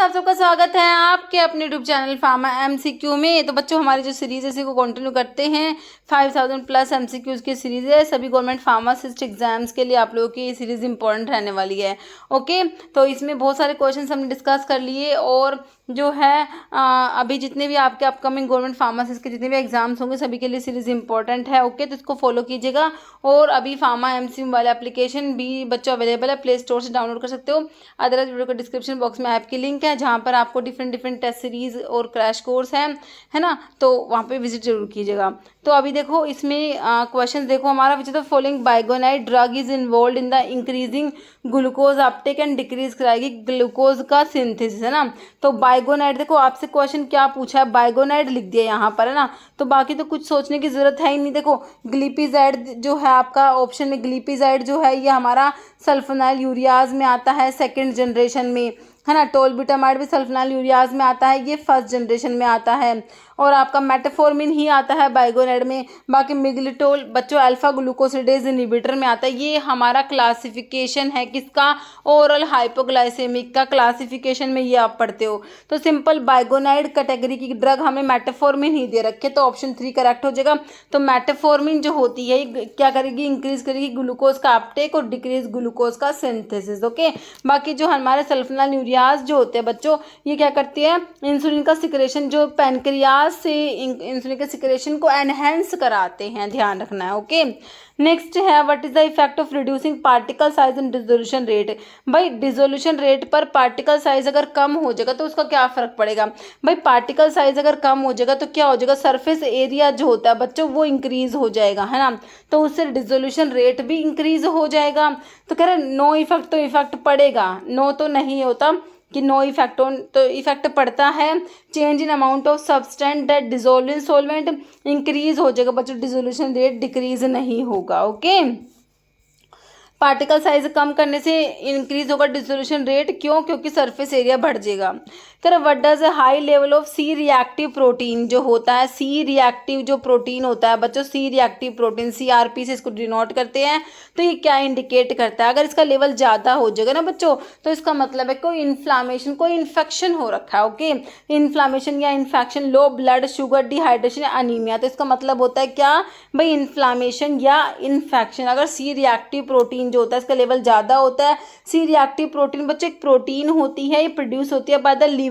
आप सबका स्वागत है आपके अपने यूट्यूब चैनल फार्मा एमसीक्यू में। तो बच्चों हमारी जो सीरीज़ है इसी को कंटिन्यू करते हैं। 5000 प्लस एमसीक्यूज़ की सीरीज़ है। सभी गवर्नमेंट फार्मासिस्ट एग्जाम्स के लिए आप लोगों की ये सीरीज़ इंपॉर्टेंट रहने वाली है। ओके, तो इसमें बहुत सारे क्वेश्चन हमने डिस्कस कर लिए और जो है अभी जितने भी आपके अपकमिंग गवर्नमेंट फार्मासिस्ट के जितने भी एग्जाम्स होंगे सभी के लिए सीरीज़ इंपॉर्टेंट है। ओके, तो इसको फॉलो कीजिएगा। और अभी फार्मा एमसीक्यू वाला एप्लीकेशन भी बच्चों अवेलेबल है, प्ले स्टोर से डाउनलोड कर सकते हो। अदरवाइज वीडियो के डिस्क्रिप्शन बॉक्स में ऐप की लिंक है जहाँ पर आपको डिफरेंट टेस्ट सीरीज और क्रैश कोर्स है ना, तो वहाँ पे विजिट जरूर कीजिएगा। तो अभी देखो इसमें क्वेश्चन देखो हमारा, which the following biguanide drug is involve in the increasing glucose uptake and decrease कराएगी ग्लूकोज का सिंथेसिस, है ना। तो बाइगोनाइड देखो आपसे क्वेश्चन क्या पूछा है, बाइगोनाइड लिख दिया यहाँ पर, है ना। तो बाकी तो कुछ सोचने की जरूरत है ही नहीं। देखो ग्लिपिजाइड जो है आपका ऑप्शन में, ग्लिपिजाइड जो है ये हमारा सल्फोनाइल यूरियाज में आता है सेकेंड जनरेशन में, है ना। टोलब्यूटामाइड भी सल्फोनाइल यूरियाज में आता है, ये फर्स्ट जनरेशन में आता है। और आपका मेटाफॉर्मिन ही आता है बाइगोनाइड में। बाकी मिग्लिटोल बच्चों अल्फा ग्लूकोसिडेज इनहिबिटर में आता है। ये हमारा क्लासिफिकेशन है किसका, ओरल हाइपोग्लाइसेमिक का क्लासिफिकेशन में ये आप पढ़ते हो। तो सिंपल बाइगोनाइड कैटेगरी की ड्रग हमें मेटाफॉर्मिन ही दे रखे, तो ऑप्शन 3 करेक्ट हो जाएगा। तो मेटाफॉर्मिन जो होती है क्या करेगी, इंक्रीज करेगी ग्लूकोज का अपटेक और डिक्रीज ग्लूकोज का सिंथेसिस। ओके, बाकी जो हमारे सल्फोनाइल यूरियाज जो होते हैं बच्चों, ये क्या करती है, इंसुलिन का सिक्रेशन जो पैनक्रियाज से इंसुलिन के सिक्रेशन को एनहेंस कराते हैं, ध्यान रखना है। ओके, नेक्स्ट है what is the effect of reducing particle size and dissolution rate. भाई डिसोल्यूशन रेट पर पार्टिकल साइज अगर कम हो जाएगा तो उसका क्या फर्क पड़ेगा। भाई पार्टिकल साइज अगर कम हो जाएगा तो क्या हो जाएगा, सरफेस एरिया जो होता है बच्चों वो इंक्रीज हो जाएगा, है ना। तो उससे डिसोल्यूशन रेट भी इंक्रीज हो जाएगा। तो कह रहे नो इफेक्ट, तो इफेक्ट पड़ेगा, नो तो नहीं होता कि नो इफेक्ट ऑन, तो इफेक्ट पड़ता है। Change in amount of substance that dissolve in solvent increase हो जाएगा बच्चों, डिसोल्यूशन रेट डिक्रीज नहीं होगा। ओके, पार्टिकल साइज कम करने से इंक्रीज होगा डिसोल्यूशन रेट, क्यों, क्योंकि सरफेस एरिया बढ़ जाएगा। तर what does high level of C reactive protein जो होता है, सी रिएक्टिव जो प्रोटीन होता है बच्चों, सी रिएक्टिव प्रोटीन सीआरपी से इसको डिनोट करते हैं। तो ये क्या इंडिकेट करता है, अगर इसका लेवल ज़्यादा हो जाएगा ना बच्चों तो इसका मतलब है कोई इन्फ्लामेशन, कोई इन्फेक्शन हो रखा है। ओके, इन्फ्लामेशन या infection, low blood sugar, dehydration, anaemia. तो इसका मतलब होता है क्या भाई, इन्फ्लामेशन या इन्फेक्शन। अगर सी रिएक्टिव प्रोटीन जो होता है इसका लेवल ज़्यादा होता है। सी रिएक्टिव प्रोटीन बच्चों एक प्रोटीन होती है, ये प्रोड्यूस होती है बाय द लीवर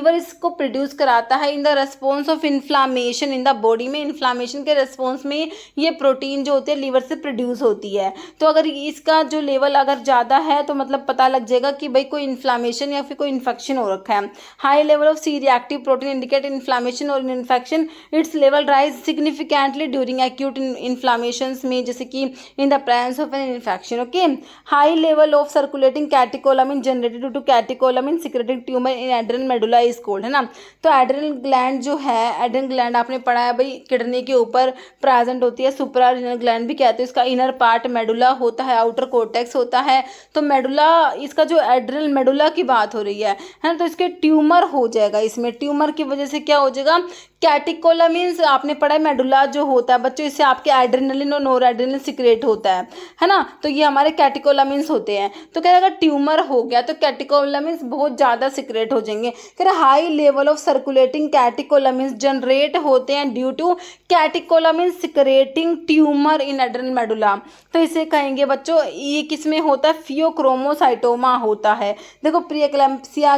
इसको प्रोड्यूस कराता है in the response of inflammation in the body में। इन्फ्लामेशन के रेस्पॉन्स में ये प्रोटीन जो होती है लीवर से प्रोड्यूस होती है। तो अगर इसका जो लेवल अगर ज़्यादा है तो मतलब पता लग जाएगा कि भाई कोई इन्फ्लामेशन या फिर कोई इन्फेक्शन हो रखा है। High level of C reactive protein indicate inflammation और infection, its level rise significantly during acute inflammation में, जैसे कि in the presence of an infection. Okay, high level of circulating catecholamine generated due to catecholamine secreting tumour in adrenal medulla is called, है ना। तो adrenal gland जो है, adrenal gland आपने पढ़ा है भाई किडनी के ऊपर प्रेजेंट होती है, सुप्रारेनल ग्लैंड भी कहते हैं। इसका इनर पार्ट मेडुला होता है, आउटर कोर्टेक्स होता है। तो मेडुला, इसका जो एड्रेनल मेडुला की बात हो रही है ना, तो इसके ट्यूमर हो जाएगा। इसमें ट्यूमर की वजह से क्या हो जाएगा, कैटेकोलामिन्स आपने पढ़ा है, मेडुला जो होता है बच्चों इससे आपके एड्रेनलिन और नोर एड्रेनलिन सिक्रेट होता है ना। तो ये हमारे कैटेकोलामिन्स होते हैं। तो कह रहा अगर ट्यूमर हो गया तो कैटेकोलामिन्स बहुत ज़्यादा सिक्रेट हो जाएंगे। कह रहा high level of circulating catecholamines generate होते हैं due to catecholamine secreting tumour in adrenal medulla. तो इसे कहेंगे बच्चों, ये किस में होता है, फियोक्रोमोसाइटोमा होता है। देखो प्रीएक्लैम्प्सिया,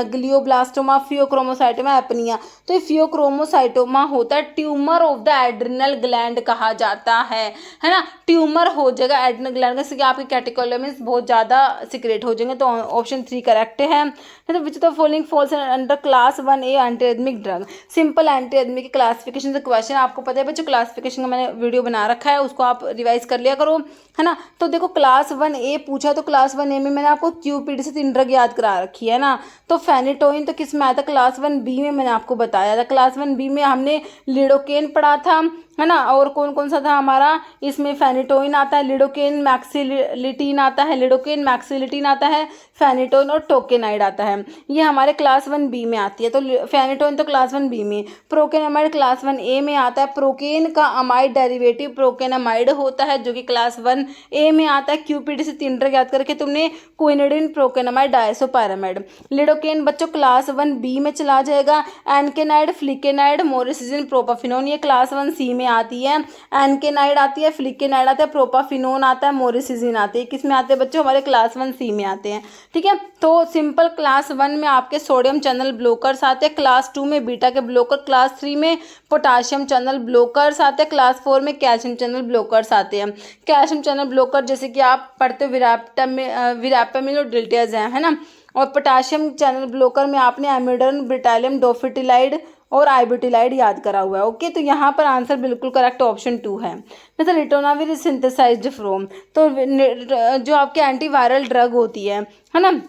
ग्लियोब्लास्टोमा, फियोक्रोमोसाइटोमा, एपनिया। तो ये फियोक्रोमोसाइटोमा होता है, tumour of the adrenal gland कहा जाता है ना। ट्यूमर हो जाएगा एड्रेनल ग्लैंड का, इससे आपके कैटेकोलामिन्स बहुत ज़्यादा सिक्रेट हो जाएंगे। तो ऑप्शन 3 करेक्ट है। तो which the following falls under class 1A antiarrhythmic drug. Simple antiarrhythmic की क्लासिफिकेशन से क्वेश्चन आपको पता है बच्चों, क्लासिफिकेशन का मैंने वीडियो बना रखा है, उसको आप रिवाइज कर लिया करो, है ना। तो देखो क्लास 1A पूछा, तो क्लास 1A में मैंने आपको QPD से 3 ड्रग याद करा रखी है ना। तो फेनिटोइन तो किस में आया था, क्लास 1B में मैंने आपको बताया था। क्लास 1B 1B में हमने लिडोकेन पढ़ा था, है ना। और कौन कौन सा था हमारा, इसमें फेनिटोइन आता है, लिडोकेन मैक्सिलिटीन आता है, लिडोकेन मैक्सिलिटीन आता है, फेनिटोइन और टोकेनाइड आता है। ये हमारे क्लास 1B में आती है। तो फेनिटोइन तो क्लास 1B में, प्रोकेनामाइड क्लास 1A में आता है। प्रोकेन का अमाइड डेरिवेटिव प्रोकेनामाइड होता है जो कि क्लास 1A में आता है। क्यूपीडी से 3 ड्रग याद करके तुमने, क्विनिडिन, प्रोकेनामाइड, डायसोपायरामाइड। लिडोकेन बच्चों क्लास 1B में चला जाएगा। एनकेनाइड, फ्लिकेनाइड, मोरिसिजिन, प्रोपाफिनोन ये क्लास 1C में आती है। एनकेनाइड आती है, फ्लिकेनाइड आता है, प्रोपाफिनोन आता है, मोरिसिजिन आती है। किस में आते हैं बच्चों, हमारे क्लास 1C में आते हैं। ठीक है, तो सिंपल क्लास 1 में आपके सोडियम चैनल ब्लॉकर्स आते हैं, क्लास 2 में बीटा के ब्लॉकर, क्लास 3 में पोटाशियम चैनल ब्लॉकर्स आते हैं, क्लास 4 में कैल्शियम चैनल ब्लॉकर्स आते हैं। कैल्शियम चैनल ब्लॉकर जैसे कि आप पढ़ते हो विरापेमिल और डिल्टियाजैम, है ना। और पोटाशियम चैनल ब्लॉकर में आपने एमिडन, ब्रिटालियम, डोफिटिलाइड और आइबुटिलाइड याद करा हुआ है। ओके, तो यहाँ पर आंसर बिल्कुल करेक्ट ऑप्शन 2 है। मतलब रिटोनाविर इज सिंथेसाइज्ड फ्रॉम, तो जो आपके एंटीवायरल ड्रग होती है ना,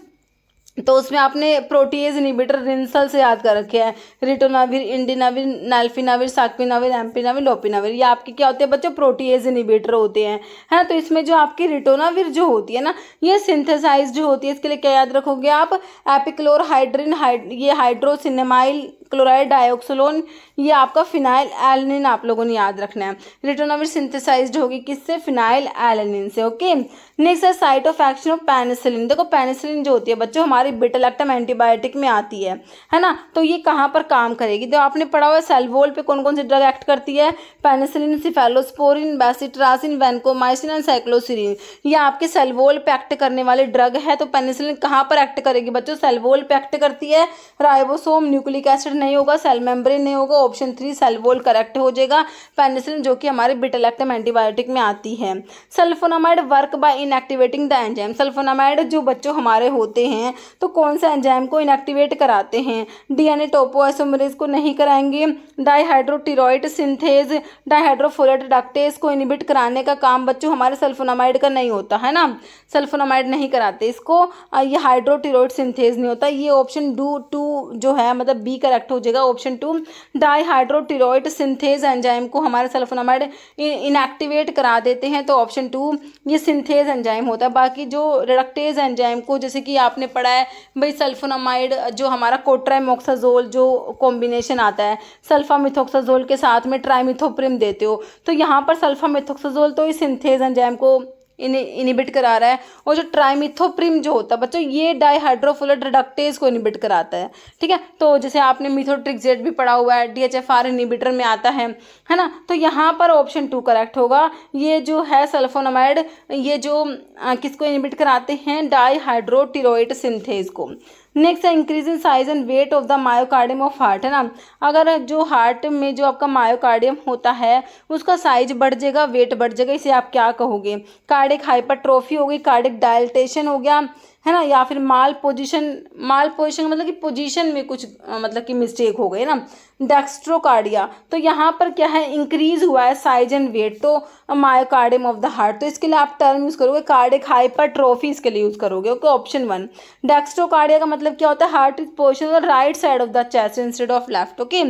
तो उसमें आपने प्रोटीएज इनिबिटर रिंसल से याद कर रखे हैं, रिटोनाविर, इंडिनाविर, नाल्फिनाविर, साक्विनाविर, एम्पिनाविर, लोपिनाविर, ये आपके क्या होते हैं बच्चों, प्रोटीएज इनिबिटर होते हैं, है ना। तो इसमें जो आपकी रिटोनाविर जो होती है ना, ये सिंथेसाइज्ड होती है। इसके लिए क्या याद रखोगे आप, एपिक्लोरहाइड्रिन, ये हाइड्रोसिनेमाइल क्लोराइड डाइऑक्सोलोन, ये आपका फिनाइल एलनिन आप लोगों ने याद रखना है। रिटोनाविर सिंथेसाइज्ड होगी किससे, फिनाइल एलनिन से। ओके, नेक्स्ट है site of action of penicillin. देखो पेनिसिलिन जो होती है बच्चों हमारी बीटा लैक्टम एंटीबायोटिक में आती है ना। तो ये कहाँ पर काम करेगी, तो आपने पढ़ा हुआ है सेल वॉल पे कौन कौन सी ड्रग एक्ट करती है, penicillin, cephalosporin, bacitracin, vancomycin and cycloserine, ये आपके सेल वॉल पे एक्ट करने वाले ड्रग है। तो पेनिसिलिन कहाँ पर एक्ट करेगी बच्चों, सेल वॉल पे एक्ट करती है। राइबोसोम, न्यूक्लिक एसिड नहीं होगा, सेल मेम्ब्रेन नहीं होगा, ऑप्शन 3 सेल वॉल करेक्ट हो जाएगा। पेनिसिलिन जो कि हमारे बीटा लैक्टम एंटीबायोटिक में आती है। Sulfonamide work by inactivating the enzyme, sulfonamide जो बच्चों हमारे होते हैं तो कौन सा एंजाइम को इनएक्टिवेट कराते हैं, डीएनए टोपोआइसोमरेज को नहीं कराएंगे, डाइहाइड्रोटिरोइड सिंथेज, डाइहाइड्रोफोलेट रिडक्टेज को इनिबिट कराने का काम बच्चों हमारे सल्फोनामाइड का नहीं होता है ना, सल्फोनामाइड नहीं कराते इसको, ये हाइड्रोटिरोइड सिंथेज नहीं होता। ये ऑप्शन 2 जो है मतलब बी करेक्ट हो जाएगा, ऑप्शन 2 डाइहाइड्रोटिरोइड सिंथेज एंजाइम को हमारे सल्फोनामाइड इनएक्टिवेट करा देते हैं। तो ऑप्शन 2 ये सिंथेज एंजाइम होता है। बाकी जो रिडक्टेज एंजाइम को जैसे कि आपने पढ़ा है भाई सल्फोनामाइड जो हमारा कोट्राइमोक्साजोल जो कॉम्बिनेशन आता है सल्फामिथोक्साजोल के साथ में ट्राइमिथोप्रिम देते हो, तो यहाँ पर सल्फामिथोक्साजोल तो इस सिंथेज एंजाइम को इनिबिट करा रहा है, और जो ट्राइमिथोप्रिम जो होता है बच्चों ये डाइहाइड्रोफोलेट रिडक्टेज को इनिबिट कराता है। ठीक है, तो जैसे आपने मिथोट्रिक्सेट भी पढ़ा हुआ है, डीएचएफआर इनिबिटर में आता है ना। तो यहाँ पर ऑप्शन 2 करेक्ट होगा। ये जो है सल्फोनामाइड ये जो किसको इनिबिट कराते हैं, डाइहाइड्रोटिरोइड सिंथेज को। नेक्स्ट है increase in size and weight of the myocardium of heart, है ना। अगर जो हार्ट में जो आपका मायोकार्डियम होता है उसका साइज बढ़ जाएगा, वेट बढ़ जाएगा, इसे आप क्या कहोगे, कार्डियक हाइपरट्रोफी हो गई, कार्डियक डायलिटेशन हो गया, है ना, या फिर माल पोजीशन मतलब कि पोजीशन में कुछ मतलब कि मिस्टेक हो गई ना, डेक्स्ट्रोकार्डिया। तो यहाँ पर क्या है, इंक्रीज हुआ है साइज एंड वेट, तो मायोकार्डियम ऑफ द हार्ट, तो इसके लिए आप टर्म यूज करोगे कार्डियक हाइपरट्रोफी, इसके लिए यूज करोगे। ओके, ऑप्शन 1 डेक्स्ट्रोकार्डिया का मतलब क्या होता है, heart is position on right side of the chest instead of left. Okay,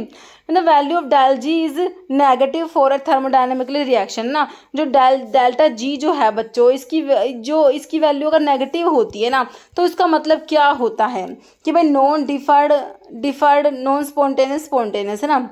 the value of del G is negative for a thermodynamically reaction ना, जो डेल्टा जी जो है बच्चों इसकी वैल्यू अगर नेगेटिव होती है ना तो इसका मतलब क्या होता है कि भाई नॉन डिफर्ड नॉन स्पॉन्टेनियस है ना।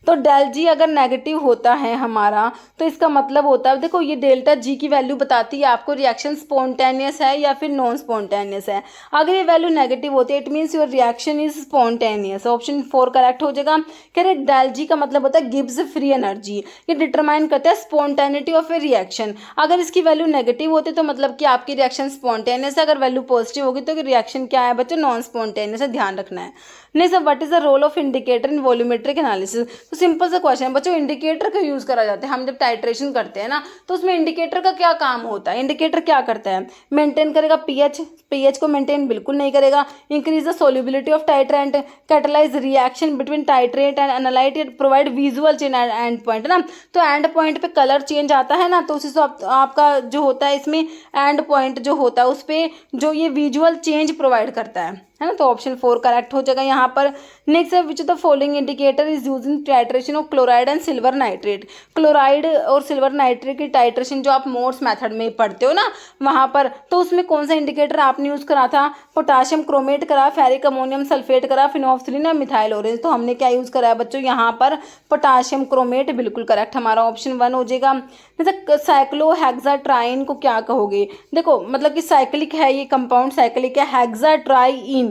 तो डेल जी अगर नेगेटिव होता है हमारा तो इसका मतलब होता है, देखो ये डेल्टा जी की वैल्यू बताती है आपको रिएक्शन स्पॉन्टेनियस है या फिर नॉन स्पॉन्टेनियस है। अगर ये वैल्यू नेगेटिव होती है it means your reaction is spontaneous, option 4 correct हो जाएगा। कह रहे डेल जी का मतलब होता है गिव्स फ्री एनर्जी, ये डिटरमाइन करता है स्पॉन्टेनिटी ऑफ ए रिएक्शन। अगर इसकी वैल्यू नेगेटिव होती है तो मतलब कि आपकी रिएक्शन स्पॉन्टेनियस है, अगर वैल्यू पॉजिटिव होगी तो रिएक्शन क्या है बच्चों, नॉन स्पॉन्टेनियस है, ध्यान रखना है। नहीं sir, what is the role of indicator in volumetric analysis, तो सिंपल सा क्वेश्चन है बच्चों, इंडिकेटर का यूज करा जाता है। हम जब टाइट्रेशन करते हैं ना तो उसमें इंडिकेटर का क्या काम होता है, इंडिकेटर क्या करता है, मेंटेन करेगा पीएच को मेंटेन बिल्कुल नहीं करेगा, increase the solubility of titrant, catalyse reaction between titrate and analyte, provide visual change and point ना, तो एंड पॉइंट पे कलर चेंज आता है ना, तो उसी से आपका जो होता है इसमें एंड पॉइंट जो होता है उस पर जो ये विजुअल चेंज प्रोवाइड करता है। है ना, तो ऑप्शन 4 करेक्ट हो जाएगा यहाँ पर। नेक्स्ट है विच of the following indicator is use in titration of chloride and silver nitrate. Chloride और सिल्वर नाइट्रेट की टाइट्रेशन जो आप मोर्स मेथड में पढ़ते हो ना वहाँ पर, तो उसमें कौन सा इंडिकेटर आपने यूज़ करा था? पोटाशियम क्रोमेट करा, फेरिक अमोनियम सल्फेट करा, फिनोल्फथलीन या मिथाइल ऑरेंज। तो हमने क्या यूज़ करा है बच्चों यहाँ पर? पोटाशियम क्रोमेट, बिल्कुल करेक्ट हमारा ऑप्शन 1 हो जाएगा। जैसे साइक्लोहेक्साट्राइन को क्या कहोगे? देखो मतलब कि साइक्लिक है, ये कंपाउंड साइक्लिक है। हेक्साट्राइन,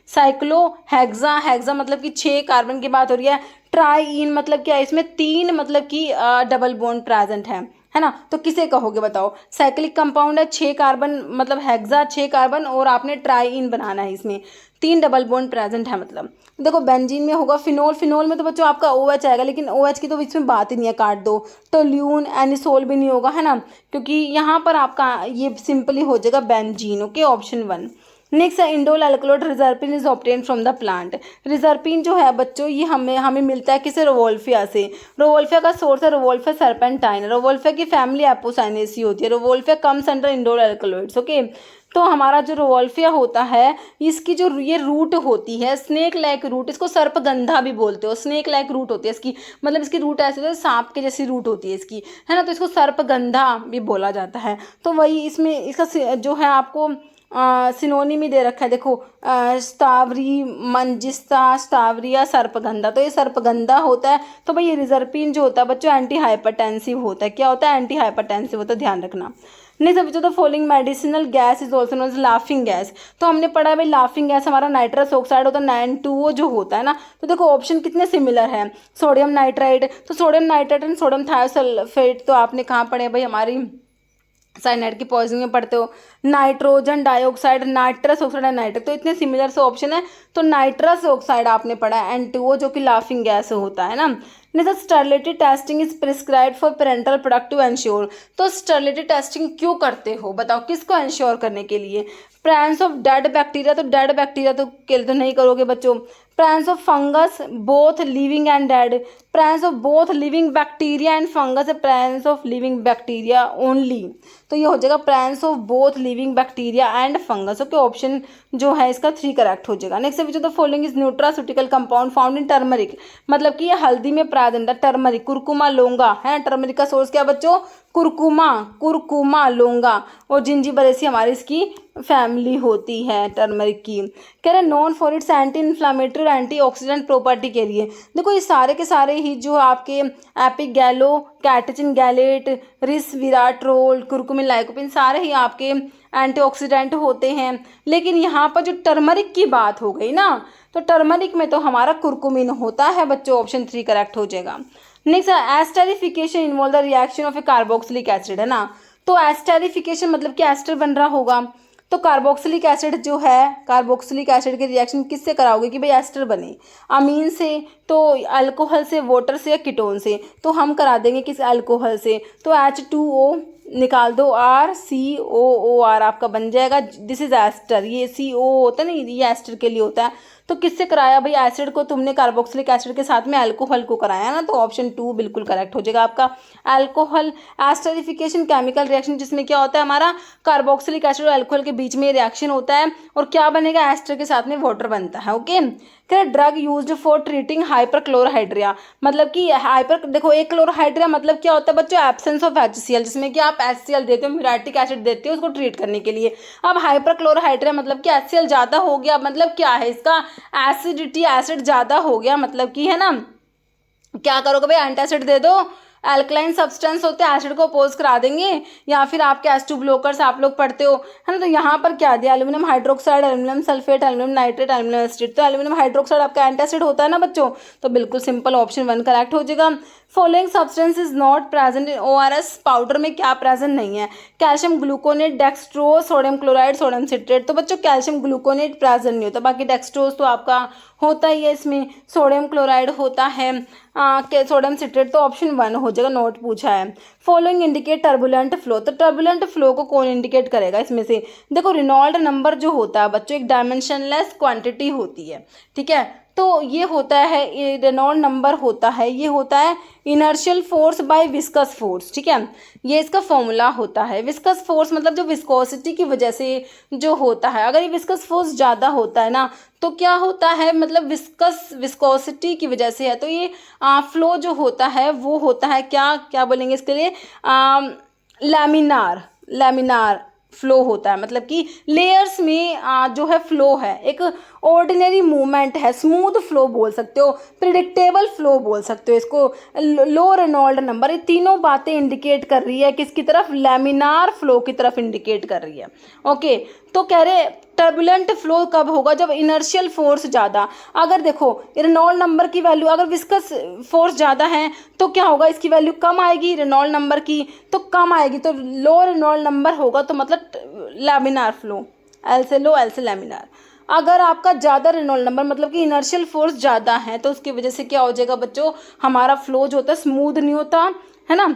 साइक्लो हेक्सा मतलब कि 6 कार्बन की बात हो रही है। ट्राईन मतलब क्या है? इसमें 3 मतलब कि डबल बॉन्ड प्रेजेंट है ना, तो किसे कहोगे बताओ? साइक्लिक कंपाउंड है, 6 कार्बन मतलब हेक्सा 6 कार्बन, और आपने ट्राईन बनाना है, इसमें 3 डबल बॉन्ड प्रेजेंट है। मतलब देखो बेंजीन में होगा फिनोल में तो बच्चों आपका OH आएगा, लेकिन OH की तो इसमें बात ही नहीं है, काट दो। टोल्यून एनिसोल भी नहीं होगा, है ना, क्योंकि यहाँ पर आपका ये सिंपली हो जाएगा बेंजीन। Okay, option 1। नेक्स्ट है indole alkaloid reserpine is obtain from the plant. Reserpine जो है बच्चों ये हमें मिलता है किसे? रोवोल्फिया से। रोवोल्फिया का सोर्स है रोवोल्फिया सर्पेंटाइन। रोवोल्फिया की फैमिली एपोसाइनेसी होती है। Rauvolfia comes under indole alkaloids. Okay, तो हमारा जो रोवोल्फिया होता है इसकी जो ये रूट होती है स्नेक लाइक रूट, इसको सर्पगंधा भी बोलते हो। स्नेक लाइक रूट होती है इसकी, मतलब इसकी रूट ऐसी होती है सांप के जैसी रूट होती है इसकी, है ना, तो इसको सर्पगंधा भी बोला जाता है। तो वही इसमें इसका जो है आपको सिनोनिम ही दे रखा है, देखो स्टावरी मंजिस्ता स्टावरिया सर्पगंधा, तो ये सर्पगंधा होता है। तो भाई ये रिजर्पिन जो होता है बच्चों एंटी हाइपरटेंसिव होता है। क्या होता है? एंटी हाइपरटेंसिव होता है, ध्यान रखना। नेक्स्ट बच्चों the following medicinal gas is also known as laughing gas. तो हमने पढ़ा है भाई लाफिंग गैस हमारा नाइट्रस ऑक्साइड होता है, 9 जो होता है ना। तो देखो ऑप्शन कितने सिमिलर हैं, सोडियम नाइट्राइड, तो sodium nitride and sodium thiosulphate तो आपने कहाँ पढ़े भाई? हमारी साइनाइड की पॉइजनिंग में पढ़ते हो। Nitrogen dioxide, nitrous oxide and nitrous, तो इतने सिमिलर से ऑप्शन है, तो नाइट्रस ऑक्साइड आपने पढ़ा है, N2O जो कि लाफिंग गैस होता है ना। Next sterility testing is prescribed for parental product to ensure. तो स्टरलिटी टेस्टिंग क्यों करते हो बताओ? किसको एंश्योर करने के लिए? प्रेजेंस ऑफ डेड बैक्टीरिया, तो डेड बैक्टीरिया तो के लिए तो नहीं करोगे बच्चों। Presence of fungus both living and dead, presence of both living bacteria and fungus, presence of living bacteria only, तो ये हो जाएगा presence of both living bacteria and fungus. Okay, option जो है इसका 3 करेक्ट हो जाएगा। Next which of the following is nutraceutical compound found in turmeric, मतलब कि ये हल्दी में प्रेजेंट है। टर्मरिक, कुरकुमा लौंगा है, टर्मरिक का सोर्स क्या बच्चों? कुरकुमा लौंगा, और जिंजीबरेसी हमारी इसकी फैमिली होती है टर्मरिक की। कह रहे non for its anti inflammatory और एंटी ऑक्सीडेंट प्रॉपर्टी के लिए। देखो ये सारे के सारे ही जो आपके एपिगैलो कैटेचिन गैलेट रिसविराट्रोल कुरकुमिन लाइकोपिन सारे ही आपके एंटीऑक्सीडेंट होते हैं। लेकिन यहाँ पर जो टर्मरिक की बात हो गई ना, तो टर्मरिक में तो हमारा कुरकुमिन होता है बच्चों, ऑप्शन 3 करेक्ट हो जाएगा। Next esterification involve the reaction of A carboxylic acid, है ना, तो एस्टरिफिकेशन मतलब कि एस्टर बन रहा होगा, तो कार्बोक्सिलिक एसिड जो है, कार्बोक्सिलिक एसिड के रिएक्शन किससे कराओगे कि भाई एस्टर बने? अमीन से, तो अल्कोहल से, वाटर से या कीटोन से, तो हम करा देंगे किस? अल्कोहल से, तो H2O निकाल दो, RCOOR आपका बन जाएगा। दिस इज एस्टर, ये CO होता है ना, ये एस्टर के लिए होता है। तो किससे कराया भाई? एसिड को तुमने कार्बोक्सिलिक एसिड के साथ में अल्कोहल को कराया ना, तो ऑप्शन 2 बिल्कुल करेक्ट हो जाएगा आपका। अल्कोहल एस्टरिफिकेशन केमिकल रिएक्शन जिसमें क्या होता है हमारा कार्बोक्सिलिक एसिड और अल्कोहल के बीच में रिएक्शन होता है, और क्या बनेगा? एस्टर के साथ में वाटर बनता है। ओके, क्या ड्रग यूज्ड फॉर ट्रीटिंग हाइपरक्लोराहाइड्रिया, मतलब कि हाइपर, देखो एक क्लोराहाइड्रिया मतलब क्या होता है बच्चों? एब्सेंस ऑफ HCl, जिसमें कि आप HCl देते हो, म्यूराटिक एसिड देते हो उसको ट्रीट करने के लिए। अब हाइपरक्लोराहाइड्रिया मतलब कि HCl ज़्यादा हो गया, मतलब क्या है इसका? एसिडिटी, एसिड ज़्यादा हो गया, मतलब कि, है ना, क्या करोगे भाई? एंटासिड दे दो, अल्कलाइन सब्सटेंस होते हैं एसिड को अपोज करा देंगे, या फिर आपके H2 ब्लॉकर्स आप लोग पढ़ते हो, है ना। तो यहाँ पर क्या दिया? Aluminium hydroxide, aluminium sulphate, aluminium nitrate, aluminium acid, तो एल्यूमिनियम हाइड्रोक्साइड आपका एंटासिड होता है ना बच्चों, तो बिल्कुल सिंपल ऑप्शन 1 करेक्ट हो जाएगा। Following substance is not present in ORS powder में क्या प्रेजेंट नहीं है? Calcium gluconate, dextrose, sodium chloride, sodium citrate, तो बच्चों कैल्शियम ग्लूकोनेट प्रेजेंट नहीं होता, बाकी डेक्सट्रोज तो आपका होता ही है, इसमें सोडियम क्लोराइड होता है, सोडियम सिट्रेट, तो ऑप्शन 1 हो जाएगा, नोट पूछा है। फॉलोइंग इंडिकेट टर्बुलेंट फ्लो, तो टर्बुलेंट फ्लो को कौन इंडिकेट करेगा इसमें से? देखो रिनॉल्ड नंबर जो होता है बच्चों एक डायमेंशनलेस क्वांटिटी होती है, ठीक है, तो ये होता है रेनॉल्ड नंबर होता है, ये होता है inertial force by viscous force, ठीक है, ये इसका फॉर्मूला होता है। विस्कस फोर्स मतलब जो विस्कोसिटी की वजह से जो होता है, अगर ये विस्कस फोर्स ज़्यादा होता है ना तो क्या होता है, मतलब विस्कोसिटी की वजह से है तो ये फ्लो जो होता है वो होता है क्या क्या बोलेंगे इसके लिए, लैमिनार फ्लो होता है। मतलब कि लेयर्स में जो है फ्लो है, एक ऑर्डिनरी मूवमेंट है, स्मूथ फ्लो बोल सकते हो, प्रिडिक्टेबल फ्लो बोल सकते हो इसको, लो रेनॉल्ड नंबर, ये तीनों बातें इंडिकेट कर रही है किसकी तरफ, लैमिनार फ्लो की तरफ इंडिकेट कर रही है। ओके, तो कह रहे टर्बुलेंट फ्लो कब होगा, जब इनर्शियल फोर्स ज़्यादा, अगर देखो रेनॉल्ड नंबर की वैल्यू, अगर विस्कस फोर्स ज़्यादा है तो क्या होगा, इसकी वैल्यू कम आएगी, रेनॉल्ड नंबर की तो कम आएगी, तो लो रेनॉल्ड नंबर होगा तो मतलब लैमिनार फ्लो, एल से लो एल से लैमिनार। अगर आपका ज़्यादा रेनॉल्ड नंबर मतलब कि इनर्शियल फोर्स ज़्यादा है तो उसकी वजह से क्या हो जाएगा बच्चों, हमारा फ्लो जो होता है स्मूथ नहीं होता है ना,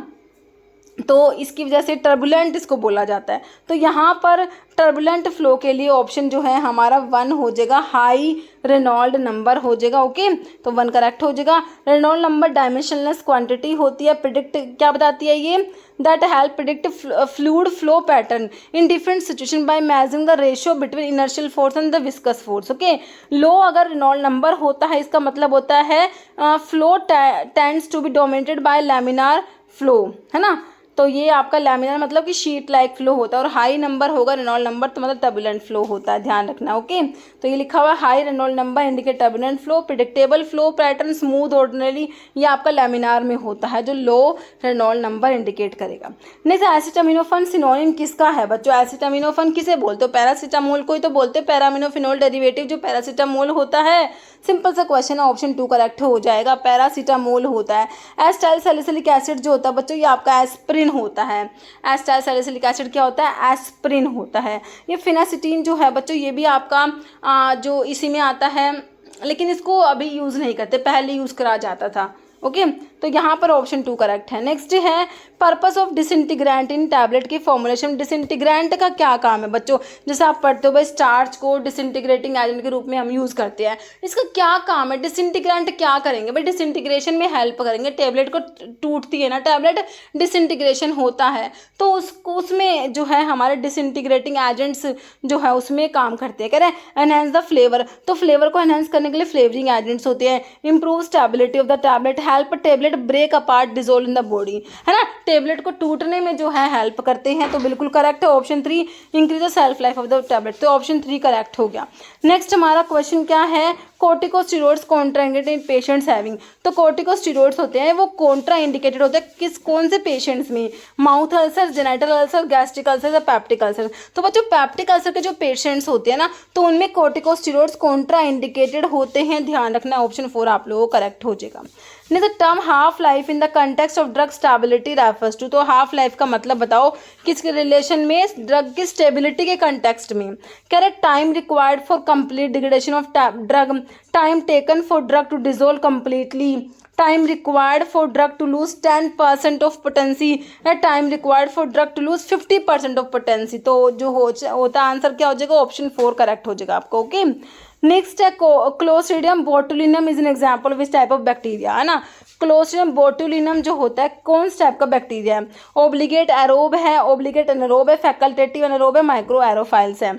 तो इसकी वजह से टर्बुलेंट इसको बोला जाता है। तो यहाँ पर टर्बुलेंट फ्लो के लिए ऑप्शन जो है हमारा 1 हो जाएगा, हाई रेनॉल्ड नंबर हो जाएगा। ओके, तो 1 करेक्ट हो जाएगा। रेनॉल्ड नंबर डायमेंशनलेस क्वांटिटी होती है, प्रिडिक्ट क्या बताती है ये, that help predict fluid flow pattern in different situation by measuring the ratio between inertial force and the viscous force. Okay, low अगर रेनॉल्ड नंबर होता है इसका मतलब होता है flow tends to be dominated by laminar flow, है ना, तो ये आपका लैमिनार मतलब कि शीट लाइक फ्लो होता है, और हाई नंबर होगा रेनॉल्ड नंबर तो मतलब टर्बुलेंट फ्लो होता है, ध्यान रखना। ओके, तो ये लिखा हुआ है high Reynold number indicate turbulent flow, predictable flow pattern, smooth ordinary, ये आपका लैमिनार में होता है जो लो रेनॉल्ड नंबर इंडिकेट करेगा। नेक्स्ट, एसिटामिनोफेन सिनोनिम किसका है बच्चों, एसिटामिनोफेन किसे बोलते हो, पैरासीटामोल को ही तो बोलते हैं, पैरामिनोफिनोल डेरिवेटिव जो पैरासीटामोल होता है। सिंपल सा क्वेश्चन है, ऑप्शन 2 करेक्ट हो जाएगा, पैरासीटामोल होता है। एसिटाइल सैलिसिलिक एसिड जो होता है बच्चों ये आपका एस्प्रिन होता है, एसिटाइल सैलिसिलिक एसिड क्या होता है, एस्प्रिन होता है। ये फिनासिटीन जो है बच्चों ये भी आपका जो इसी में आता है, लेकिन इसको अभी यूज़ नहीं करते, पहले यूज़ करा जाता था। ओके, तो यहाँ पर ऑप्शन 2 करेक्ट है। नेक्स्ट है purpose of disintegrant in tablet की फॉर्मुलेशन। डिसइंटीग्रेंट का क्या काम है बच्चों, जैसे आप पढ़ते हो भाई स्टार्च को डिसइंटीग्रेटिंग एजेंट के रूप में हम यूज़ करते हैं, इसका क्या काम है, डिसइंटीग्रेंट क्या करेंगे भाई, डिसइंटीग्रेशन में हेल्प करेंगे, टैबलेट को टूटती है ना टैबलेट, डिसइंटीग्रेशन होता है तो उसको उसमें जो है हमारे डिसइंटीग्रेटिंग एजेंट्स जो है उसमें काम करते हैं। कह रहे हैं एनहेंस द फ्लेवर, तो फ्लेवर को एनहेंस करने के लिए फ्लेवरिंग एजेंट्स होते हैं। Improve stability of the tablet, help tablet break apart dissolve in the body, है ना, टेबलेट को टूटने में जो है हेल्प करते हैं, तो बिल्कुल करेक्ट है option 3। Increase the self life of the tablet, तो ऑप्शन 3 करेक्ट हो गया। नेक्स्ट हमारा क्वेश्चन क्या है, कोर्टिकोस्टेरॉइड्स कॉन्ट्राइंडेड इन पेशेंट्स हैविंग, तो कोर्टिकोस्टेरॉइड्स होते हैं वो कॉन्ट्रा इंडिकेटेड होते हैं किस कौन से पेशेंट्स में, mouth ulcer, genital ulcer, gastric ulcer या पेप्टिक अल्सर। तो बच्चों पेप्टिक अल्सर के जो पेशेंट्स होते हैं ना तो उनमें कोर्टिकोस्टेरॉइड्स कॉन्ट्रा इंडिकेटेड होते हैं, ध्यान रखना, ऑप्शन 4 आप लोगों को करेक्ट हो जाएगा। नहीं, the term half life in the context of drug stability refers to, तो हाफ लाइफ का मतलब बताओ किसके रिलेशन में, ड्रग की स्टेबिलिटी के कंटेक्स्ट में। कह रहे time required for complete degradation of drug, time taken for drug to dissolve completely, time required for drug to lose 10% of potency, या time required for drug to lose 50% of potency. तो जो होता answer क्या हो जाएगा, option 4 correct हो जाएगा आपको। ओके, नेक्स्ट है clostridium botulinum is an example of इस टाइप ऑफ बैक्टीरिया, है ना, क्लोस्ट्रीडियम बोटुलिनम जो होता है कौन सा टाइप का बैक्टीरिया है, ओब्लिगेट एरोब है, ओब्लिगेट एनारोब है, फैकल्टेटिव एनारोब है, माइक्रो एरोफाइल्स है।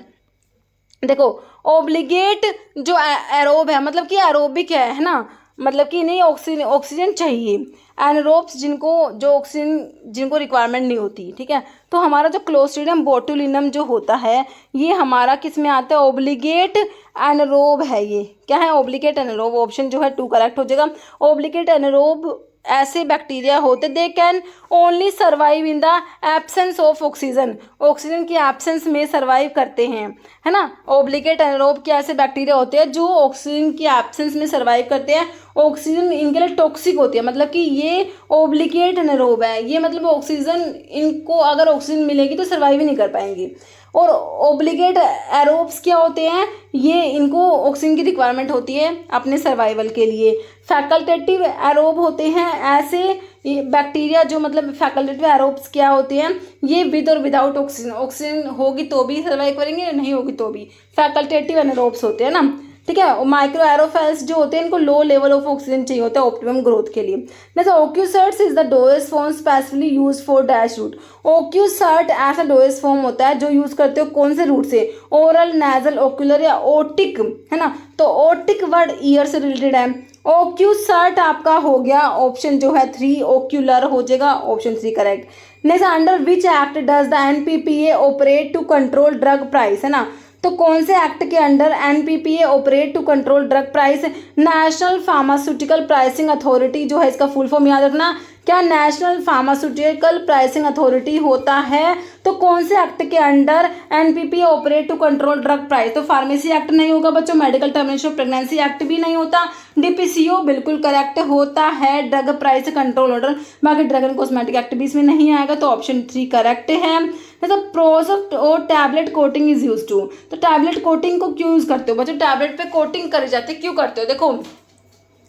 देखो ओब्लिगेट जो एरोब है मतलब कि एरोबिक है ना, मतलब कि नहीं ऑक्सीजन चाहिए, एनारोब्स जिनको रिक्वायरमेंट नहीं होती, ठीक है। तो हमारा जो क्लोस्ट्रीडियम बोटुलिनम जो होता है ये हमारा किस में आता है, ओब्लिगेट एनारोब है, ये क्या है, ओब्लिगेट एनारोब, ऑप्शन जो है 2 करेक्ट हो जाएगा। ओब्लिगेट एनारोब ऐसे बैक्टीरिया होते they can only survive in the absence of oxygen, oxygen की एब्सेंस में सर्वाइव करते हैं, है ना। ओब्लिगेट एनारोब के ऐसे बैक्टीरिया होते हैं जो ऑक्सीजन की एब्सेंस में सर्वाइव करते हैं, ऑक्सीजन इनके लिए टॉक्सिक होती है, मतलब कि ये ओब्लिगेट एनारोब है, ये मतलब ऑक्सीजन इनको अगर ऑक्सीजन मिलेगी तो सर्वाइव ही नहीं कर पाएंगी। और ओब्लिगेट एरोब्स क्या होते हैं, ये इनको ऑक्सीजन की रिक्वायरमेंट होती है अपने सर्वाइवल के लिए। फैकल्टेटिव एरोब होते हैं ऐसे बैक्टीरिया जो मतलब फैकल्टेटिव एरोब्स क्या होते हैं, ये विद और विदाउट ऑक्सीजन, ऑक्सीजन होगी तो भी सर्वाइव करेंगे, नहीं होगी तो भी, फैकल्टेटिव एनारोब्स होते हैं ना। ठीक है। माइक्रो एरोफेल्स जो होते हैं इनको लो लेवल ऑफ ऑक्सीजन चाहिए होता है ऑप्टिमम ग्रोथ के लिए। जैसे Ocuserts is the dosage form specifically use for dash route. Ocusert ऐसा डोएस फॉर्म होता है जो यूज करते हो कौन से रूट से, ओरल, नेजल, ओक्यूलर या ओटिक, है ना। तो ओटिक वर्ड ईयर से रिलेटेड है। ओक्यूसर्ट आपका हो गया ऑप्शन जो है 3, ओक्यूलर हो जाएगा option 3 correct. Next, under which act does the NPPA operate to control drug price, है ना। तो कौन से एक्ट के under NPPA operate to control drug price, national pharmaceutical pricing authority जो है, इसका फुल फॉर्म याद रखना। क्या नेशनल फार्मास्यूटिकल प्राइसिंग अथॉरिटी होता है, तो कौन से एक्ट के under NPPA operate to control drug price, तो फार्मेसी एक्ट नहीं होगा बच्चों, medical termination of pregnancy act भी नहीं होता, डीपीसीओ बिल्कुल करेक्ट होता है, ड्रग प्राइस कंट्रोल ऑर्डर, बाकी ड्रग एंड कॉस्मेटिक एक्ट भी इसमें नहीं आएगा, तो ऑप्शन 3 करेक्ट है। तो प्रोज और tablet coating is used to, तो टैबलेट कोटिंग को क्यों यूज करते हो बच्चों, टैबलेट पे कोटिंग करी जाती है, क्यों करते हो, देखो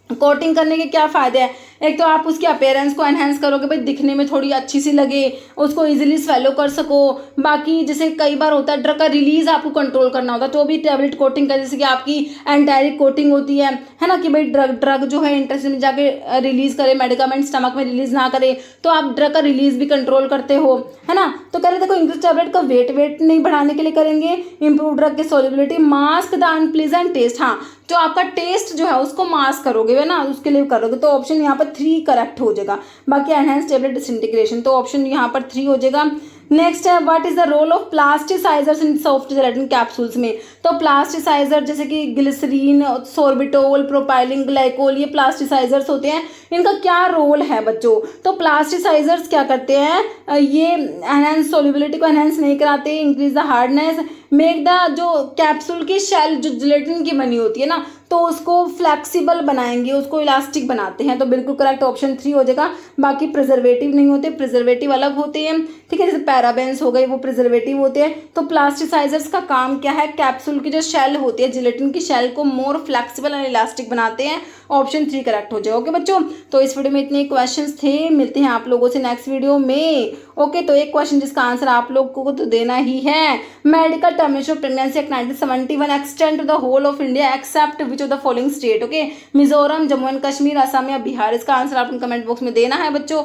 कोटिंग करने के क्या फ़ायदे हैं। एक तो आप उसकी अपीयरेंस को एनहेंस करोगे, भाई दिखने में थोड़ी अच्छी सी लगे, उसको इजीली स्वेलो कर सको। बाकी जैसे कई बार होता है ड्रग का रिलीज आपको कंट्रोल करना होता है, तो भी टैबलेट कोटिंग का, जैसे कि आपकी एंटायरिक कोटिंग होती है ना, कि भाई ड्रग जो है इंटेस्टाइन में जाके रिलीज करे, मेडिकामेंट स्टमक में रिलीज ना करे, तो आप ड्रग का रिलीज भी कंट्रोल करते हो, है ना। तो कह रहे देखो इंग्लिश टैबलेट का वेट नहीं बढ़ाने के लिए करेंगे, इंप्रूव ड्रग की solubility, mask the unpleasant taste, हाँ जो आपका टेस्ट जो है उसको मास्क करोगे, है ना, उसके लिए करोगे, तो ऑप्शन यहाँ पर 3 करेक्ट हो जाएगा। बाकी एनहेंस टैबलेट डिसइंटीग्रेशन, तो ऑप्शन यहाँ पर 3 हो जाएगा। नेक्स्ट है what is the role of plasticizers in soft gelatin capsules में, तो प्लास्टिसाइजर जैसे कि ग्लिसरीन, सोर्बिटोल, प्रोपाइलिन ग्लाइकोल, ये प्लास्टिसाइजर्स होते हैं, इनका क्या रोल है बच्चों, तो प्लास्टिसाइजर्स क्या करते हैं, ये एनहेंस सोल्युबिलिटी को एनहेंस नहीं कराते, increase the hardness, make the जो कैप्सूल की शेल जो जिलेटिन की बनी होती है ना, तो उसको फ्लेक्सिबल बनाएंगे, उसको इलास्टिक बनाते हैं, तो बिल्कुल करेक्ट ऑप्शन 3 हो जाएगा। बाकी प्रिजर्वेटिव नहीं होते, प्रिजर्वेटिव अलग होते हैं, ठीक है, जैसे पैराबेंस हो गए वो प्रिजर्वेटिव होते हैं। तो प्लास्टिसाइजर्स का काम क्या है, कैप्सूल की जो शेल होती है जिलेटिन की शेल को मोर फ्लेक्सिबल एंड इलास्टिक बनाते हैं, ऑप्शन 3 करेक्ट हो जाएगा। ओके बच्चों, तो इस वीडियो में इतने क्वेश्चंस थे, मिलते हैं आप लोगों से नेक्स्ट वीडियो में। ओके, तो एक क्वेश्चन जिसका आंसर आप लोगों को तो देना ही है, medical termination of pregnancy act 1971 extend to the whole of India except which of the following state, okay, Mizoram, Jammu and Kashmir, Assam या बिहार, इसका आंसर आपको कमेंट बॉक्स में देना है बच्चों।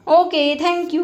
Okay, thank you.